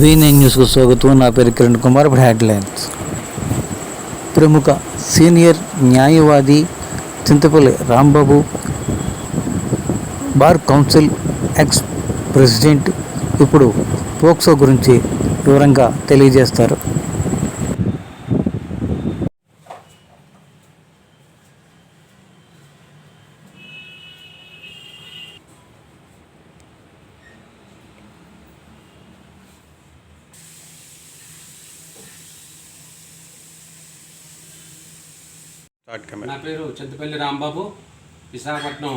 V9 న్యూస్కు స్వాగతం. నా పేరు కిరణ్ కుమార్. ఇప్పుడు హెడ్లైన్స్. ప్రముఖ సీనియర్ న్యాయవాది Chintapalli Rambabu, bar council ex president ఇప్పుడు పోక్సో గురించి వివరంగా తెలియజేస్తారు. నా పేరు చింతపల్లి రాంబాబు, విశాఖపట్నం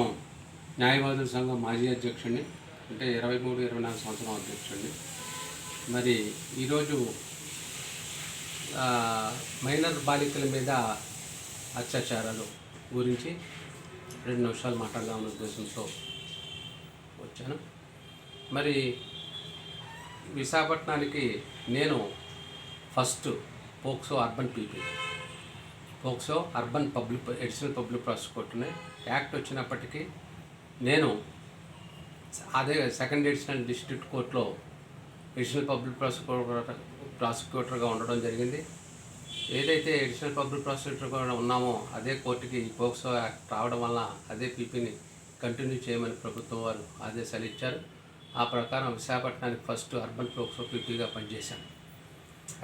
న్యాయవాదుల సంఘం మాజీ అధ్యక్షుడిని, అంటే 23-24 సంవత్సరం అధ్యక్షుడిని. మరి ఈరోజు మైనర్ బాలికల మీద అత్యాచారాలు గురించి 2 నిమిషాలు మాట్లాడదామనే ఉద్దేశంతో వచ్చాను. మరి విశాఖపట్నానికి నేను first POCSO urban PP, POCSO urban additional public ప్రాసిక్యూటర్ని. యాక్ట్ వచ్చినప్పటికీ నేను అదే సెకండ్ అడిషనల్ డిస్ట్రిక్ట్ కోర్టులో అడిషనల్ పబ్లిక్ ప్రాసిక్యూటర్గా ఉండడం జరిగింది. ఏదైతే అడిషనల్ పబ్లిక్ ప్రాసిక్యూటర్గా ఉన్నామో అదే కోర్టుకి పోక్సో యాక్ట్ రావడం వల్ల అదే పీపీని కంటిన్యూ చేయమని ప్రభుత్వం వారు ఆదేశాలు ఇచ్చారు. ఆ ప్రకారం విశాఖపట్నానికి ఫస్ట్ అర్బన్ పోక్సో పీపీగా పనిచేశాను.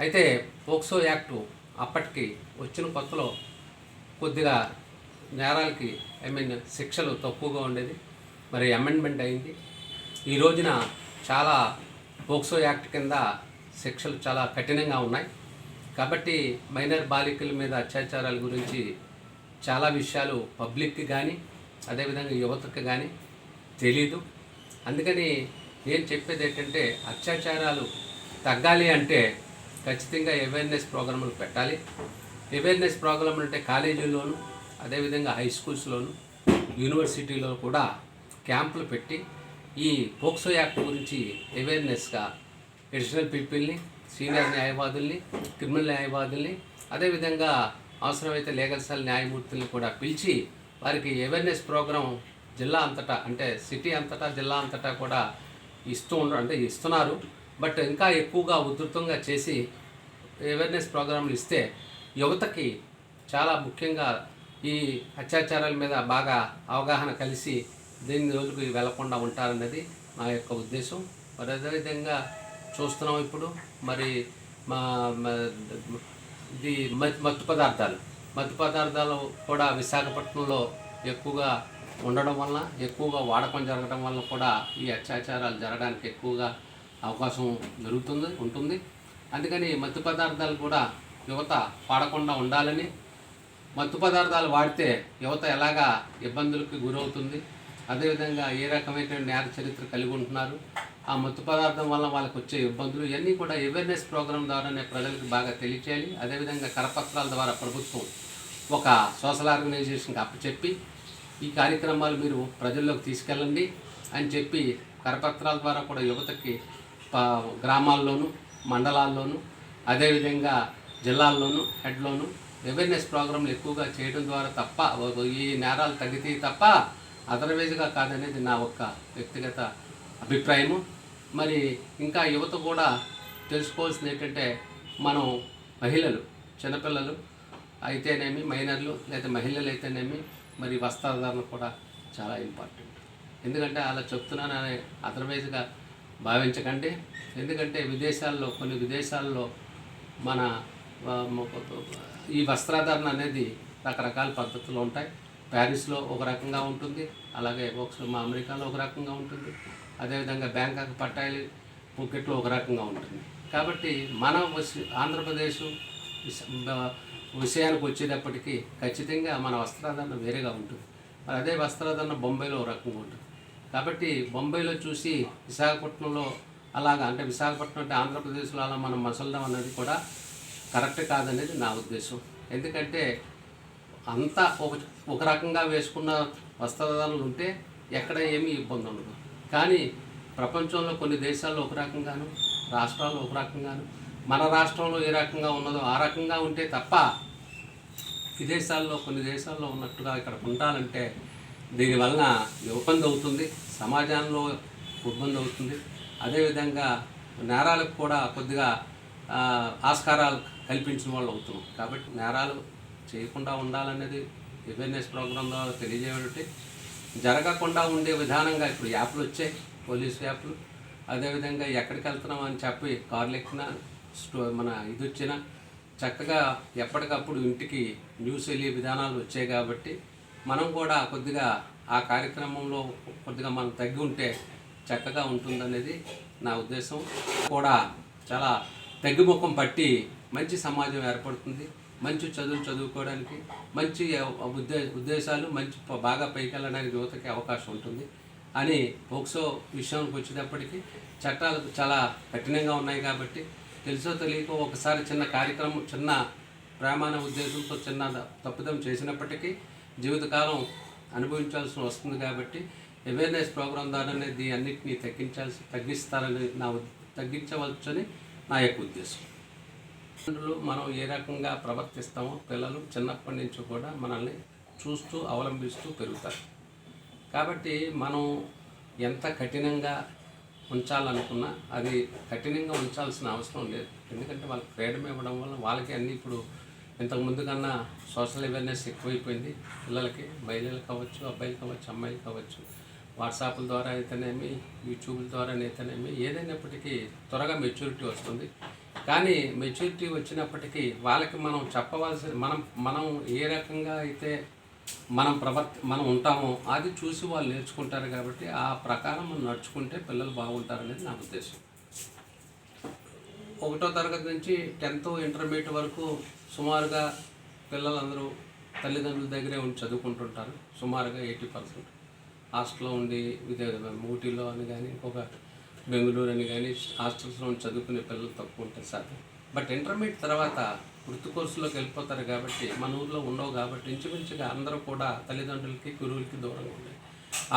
అయితే పోక్సో యాక్టు అప్పటికి వచ్చిన కొత్తలో కొద్దిగా నేరాలకి శిక్షలు తక్కువగా ఉండేది. మరి అమెండ్మెంట్ అయింది. ఈ రోజున చాలా పోక్సో యాక్ట్ కింద శిక్షలు చాలా కఠినంగా ఉన్నాయి. కాబట్టి మైనర్ బాలికల మీద అత్యాచారాల గురించి చాలా విషయాలు పబ్లిక్కి కానీ అదేవిధంగా యువతకి కానీ తెలీదు. అందుకని నేను చెప్పేది ఏంటంటే, అత్యాచారాలు తగ్గాలి అంటే ఖచ్చితంగా అవేర్నెస్ ప్రోగ్రాములు పెట్టాలి. అవేర్నెస్ ప్రోగ్రాములు అంటే కాలేజీల్లోనూ అదేవిధంగా హై స్కూల్స్లోను యూనివర్సిటీలో కూడా క్యాంపులు పెట్టి ఈ పోక్సో యాక్ట్ గురించి అవేర్నెస్గా అడిషనల్ పీపుల్ని, సీనియర్ న్యాయవాదుల్ని, క్రిమినల్ న్యాయవాదుల్ని, అదేవిధంగా అవసరమైతే లీగల్ సెల్ న్యాయమూర్తుల్ని కూడా పిలిచి వారికి అవేర్నెస్ ప్రోగ్రాం జిల్లా అంతటా, అంటే సిటీ అంతటా జిల్లా అంతటా కూడా ఇస్తున్నారు. బట్ ఇంకా ఎక్కువగా ఉధృతంగా చేసి అవేర్నెస్ ప్రోగ్రాంలు ఇస్తే యువతకి చాలా ముఖ్యంగా ఈ అత్యాచారాల మీద బాగా అవగాహన కలిసి దీని రోజుకి వెళ్లకుండా ఉంటారన్నది నా యొక్క ఉద్దేశం. మరి అదేవిధంగా చూస్తున్నాం ఇప్పుడు మరి ఇది మత్తు పదార్థాలు కూడా విశాఖపట్నంలో ఎక్కువగా ఉండడం వలన, ఎక్కువగా వాడకం జరగడం వలన కూడా ఈ అత్యాచారాలు జరగడానికి ఎక్కువగా అవకాశం ఉంటుంది. అందుకని మత్తు పదార్థాలు కూడా యువత వాడకుండా ఉండాలని, మత్తు పదార్థాలు వాడితే యువత ఎలాగా ఇబ్బందులకు గురవుతుంది, అదేవిధంగా ఏ రకమైన నేర చరిత్ర కలిగి ఉంటున్నారు, ఆ మత్తు పదార్థం వల్ల వాళ్ళకి వచ్చే ఇబ్బందులు ఇవన్నీ కూడా అవేర్నెస్ ప్రోగ్రాం ద్వారానే ప్రజలకు బాగా తెలియచేయాలి. అదేవిధంగా కరపత్రాల ద్వారా ప్రభుత్వం ఒక సోషల్ ఆర్గనైజేషన్కి అప్పచెప్పి ఈ కార్యక్రమాలు మీరు ప్రజల్లోకి తీసుకెళ్ళండి అని చెప్పి కరపత్రాల ద్వారా కూడా యువతకి గ్రామాల్లోనూ మండలాల్లోనూ అదేవిధంగా జిల్లాల్లోనూ హెడ్లోనూ అవేర్నెస్ ప్రోగ్రాంలు ఎక్కువగా చేయడం ద్వారా తప్ప ఈ నేరాలు తగ్గితే తప్ప అదర్వైజ్గా కాదనేది నా ఒక్క వ్యక్తిగత అభిప్రాయము. మరి ఇంకా యువత కూడా తెలుసుకోవాల్సింది ఏంటంటే, మనం మహిళలు, చిన్నపిల్లలు అయితేనేమి, మైనర్లు లేదా మహిళలు అయితేనేమి, మరి వస్త్రధారణ కూడా చాలా ఇంపార్టెంట్. ఎందుకంటే అలా చెప్తున్నానని అదర్వైజ్గా భావించకండి. ఎందుకంటే కొన్ని విదేశాల్లో మన ఈ వస్త్రధారణ అనేది రకరకాల పద్ధతులు ఉంటాయి. ప్యారిస్లో ఒక రకంగా ఉంటుంది, అలాగే మా అమెరికాలో ఒక రకంగా ఉంటుంది, అదేవిధంగా బ్యాంకాక్ పట్టాయి పూకెట్లో ఒక రకంగా ఉంటుంది. కాబట్టి మన ఆంధ్రప్రదేశ్ విషయానికి వచ్చేటప్పటికీ ఖచ్చితంగా మన వస్త్రధారణ వేరేగా ఉంటుంది. మరి అదే వస్త్రధారణ బొంబాయిలో ఒక రకంగా ఉంటుంది. కాబట్టి బొంబాయిలో చూసి విశాఖపట్నంలో అలాగా, అంటే విశాఖపట్నం అంటే ఆంధ్రప్రదేశ్లో అలా మనం మసలడం అనేది కూడా కరెక్ట్ కాదనేది నా ఉద్దేశం. ఎందుకంటే అంతా ఒక రకంగా వేసుకున్న వస్త్రధారణలు ఉంటే ఎక్కడ ఏమీ ఇబ్బంది ఉండదు. కానీ ప్రపంచంలో కొన్ని దేశాల్లో ఒక రకంగాను, రాష్ట్రాల్లో ఒక రకంగాను, మన రాష్ట్రంలో ఏ రకంగా ఉన్నదో ఆ రకంగా ఉంటే తప్ప విదేశాల్లో కొన్ని దేశాల్లో ఉన్నట్టుగా ఇక్కడ ఉండాలంటే దీనివలన ఇబ్బంది అవుతుంది, సమాజంలో ఇబ్బంది అవుతుంది. అదేవిధంగా నేరాలకు కూడా కొద్దిగా ఆస్కారాలు కల్పించిన వాళ్ళు అవుతున్నాం. కాబట్టి నేరాలు చేయకుండా ఉండాలనేది అవేర్నెస్ ప్రోగ్రాం ద్వారా తెలియజేయబట్టి జరగకుండా ఉండే విధానంగా ఇప్పుడు యాప్లు వచ్చాయి, పోలీసు యాప్లు. అదేవిధంగా ఎక్కడికి వెళ్తున్నాం అని చెప్పి కార్లు ఎక్కినా మన ఇది వచ్చినా చక్కగా ఎప్పటికప్పుడు ఇంటికి న్యూస్ వెళ్ళే విధానాలు వచ్చాయి. కాబట్టి మనం కూడా కొద్దిగా ఆ కార్యక్రమంలో కొద్దిగా మనం తగ్గి ఉంటే చక్కగా ఉంటుందనేది నా ఉద్దేశం. కూడా చాలా తగ్గిముఖం పట్టి మంచి సమాజం ఏర్పడుతుంది, మంచి చదువుకోవడానికి, మంచి ఉద్దేశాలు మంచి బాగా పైకి వెళ్ళడానికి యువతకి అవకాశం ఉంటుంది అని పోక్సో విషయానికి వచ్చేటప్పటికి చట్టాలు చాలా కఠినంగా ఉన్నాయి. కాబట్టి తెలుసో తెలియకో ఒకసారి చిన్న కార్యక్రమం, చిన్న ప్రేమాన ఉద్దేశంతో చిన్న తప్పిదం చేసినప్పటికీ జీవితకాలం అనుభవించాల్సి వస్తుంది. కాబట్టి అవేర్నెస్ ప్రోగ్రాం ద్వారానే అన్నింటినీ తగ్గిస్తారని తగ్గించవచ్చని నా యొక్క ఉద్దేశం. మనం ఏ రకంగా ప్రవర్తిస్తామో పిల్లలు చిన్నప్పటి నుంచి కూడా మనల్ని చూస్తూ అవలంబిస్తూ పెరుగుతారు. కాబట్టి మనం ఎంత కఠినంగా ఉంచాలనుకున్నా అది కఠినంగా ఉంచాల్సిన అవసరం లేదు. ఎందుకంటే వాళ్ళకి ఫ్రీడమ్ ఇవ్వడం వల్ల వాళ్ళకి అన్నీ ఇప్పుడు ఇంతకుముందు కన్నా సోషల్ అవేర్నెస్ ఎక్కువైపోయింది. పిల్లలకి మహిళలు కావచ్చు, అబ్బాయిలు కావచ్చు, అమ్మాయిలు కావచ్చు, వాట్సాప్ల ద్వారా అయితేనేమి, యూట్యూబ్ల ద్వారా అయితేనేమి, ఏదైనప్పటికీ త్వరగా మెచ్యూరిటీ వస్తుంది. కానీ మెచ్యూరిటీ వచ్చినప్పటికీ వాళ్ళకి మనం చెప్పవలసిన మనం ఏ రకంగా అయితే మనం ఉంటామో అది చూసి వాళ్ళు నేర్చుకుంటారు. కాబట్టి ఆ ప్రకారం మనం నడుచుకుంటే పిల్లలు బాగుంటారనేది నా ఉద్దేశం. 1వ తరగతి నుంచి 10th ఇంటర్మీడియట్ వరకు సుమారుగా పిల్లలందరూ తల్లిదండ్రుల దగ్గరే ఉండి చదువుకుంటుంటారు. సుమారుగా 80% హాస్టల్లో ఉండి ఊటీలో అని కానీ, ఇంకొక బెంగళూరు అని కానీ హాస్టల్స్లో ఉండి చదువుకునే పిల్లలు తక్కువ ఉంటారు శాతం. బట్ ఇంటర్మీడియట్ తర్వాత వృత్తి కోర్సులోకి వెళ్ళిపోతారు. కాబట్టి మన ఊళ్ళో ఉండవు. కాబట్టి ఇంచుమించుగా అందరూ కూడా తల్లిదండ్రులకి, గురువులకి దూరంగా ఉండే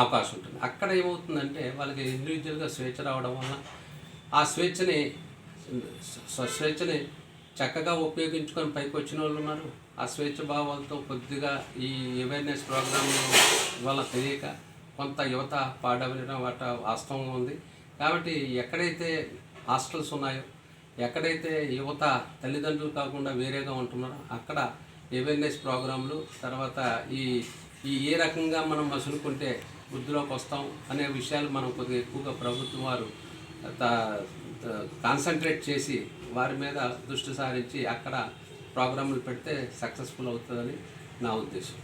అవకాశం ఉంటుంది. అక్కడ ఏమవుతుందంటే వాళ్ళకి ఇండివిజువల్గా స్వేచ్ఛ రావడం వల్ల ఆ స్వేచ్ఛని చక్కగా ఉపయోగించుకొని పైకి వచ్చిన వాళ్ళు ఉన్నారు. ఆ స్వేచ్ఛ భావాలతో కొద్దిగా ఈ అవేర్నెస్ ప్రోగ్రామ్ వల్ల తెలియక కొంత యువత పాడవడం వాస్తవంగా ఉంది. కాబట్టి ఎక్కడైతే హాస్టల్స్ ఉన్నాయో, ఎక్కడైతే యువత తల్లిదండ్రులు కాకుండా వేరేగా ఉంటున్నారో అక్కడ అవేర్నెస్ ప్రోగ్రాంలు, తర్వాత ఈ ఏ రకంగా మనం మసులుకుంటే వృద్ధిలోకి వస్తాం అనే విషయాలు మనం కొద్దిగా ఎక్కువగా ప్రభుత్వం వారు కాన్సన్ట్రేట్ చేసి వారి మీద దృష్టి సారించి అక్కడ ప్రోగ్రాములు పెడితే సక్సెస్ఫుల్ అవుతుందని నా ఉద్దేశం.